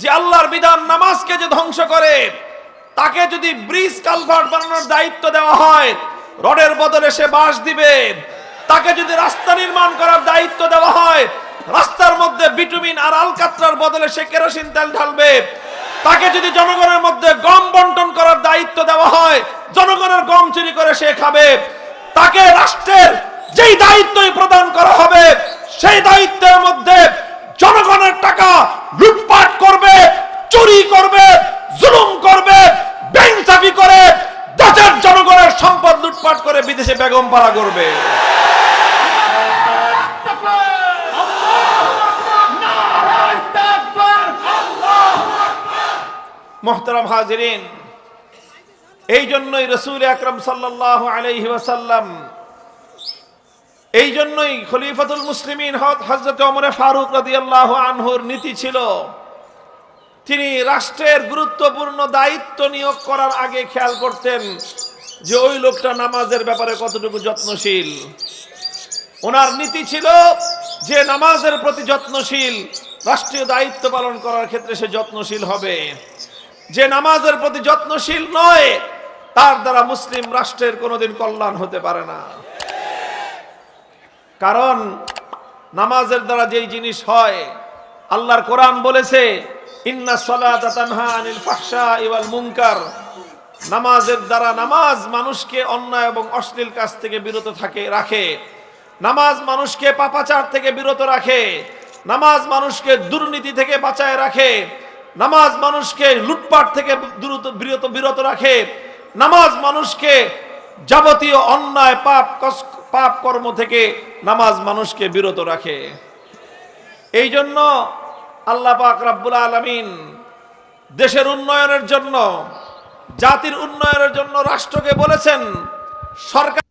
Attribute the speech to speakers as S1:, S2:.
S1: যে আল্লাহর বিধান নামাজকে যে ধ্বংস করে, তাকে যদি ব্রিজ কালভার্ট বানানোর দায়িত্ব দেওয়া হয়, রডের বদলে সে বাঁশ দিবে। তাকে যদি রাস্তা নির্মাণ করার দায়িত্ব দেওয়া হয়, রাস্তার মধ্যে বিটুমিন আর আলকাতরার বদলে সে কেরোসিন তেল ঢালবে। তাকে যদি জনগণের মধ্যে গম বন্টন করার দায়িত্ব দেওয়া হয়, জনগণের গম চুরি করে সে খাবে। তাকে রাষ্ট্রের যেই দায়িত্বই প্রদান করা হবে, সেই দায়িত্বের মধ্যে জনগণের টাকা লুটপাট করবে, চুরি করবে, জুলুম করবে, বেইনসাফি করে দেশের জনগণের সম্পদ লুটপাট করে বিদেশে বেগম পাড়া করবে। মুহতারাম হাজিরিন, এই জন্যই রাসূল আকরাম সাল্লাল্লাহু আলাইহি ওয়াসাল্লাম, এই জন্যই খলিফাতুল মুসলিমিন হযরত ওমর ফারুক রাদিয়াল্লাহু আনহুর নীতি ছিল, তিনি রাষ্ট্রের গুরুত্বপূর্ণ দায়িত্ব নিয়োগ করার আগে খেয়াল করতেন যে ওই লোকটা নামাজের ব্যাপারে কতটুকু যত্নশীল। ওনার নীতি ছিল যে নামাজের প্রতি যত্নশীল, রাষ্ট্রীয় দায়িত্ব পালন করার ক্ষেত্রে সে যত্নশীল হবে। যে নামাজের প্রতি যত্নশীল নয়, তার দ্বারা মুসলিম রাষ্ট্রের কোনোদিন কল্যাণ হতে পারে না। কারণ নামাজের দ্বারা যেই জিনিস হয়, আল্লাহর কোরআন বলেছে ইন্না সালাতা তানহা আনিল ফাহশাই ওয়াল মুনকার, নামাজের দ্বারা, নামাজ মানুষকে অন্যায় এবং অশ্লীল কাজ থেকে বিরত রাখে। নামাজ মানুষকে পাপাচার থেকে বিরত রাখে। নামাজ মানুষকে দুর্নীতি থেকে বাঁচায় রাখে। নামাজ মানুষকে লুটপাট থেকে বিরত রাখে। নামাজ মানুষকে যাবতীয় অন্যায় পাপ কর্ম থেকে নামাজ মানুষকে বিরত রাখে। এই জন্য আল্লাহ পাক রব্বুল আলামিন দেশের উন্নয়নের জন্য, জাতির উন্নয়নের জন্য রাষ্ট্রকে বলেছেন, সরকার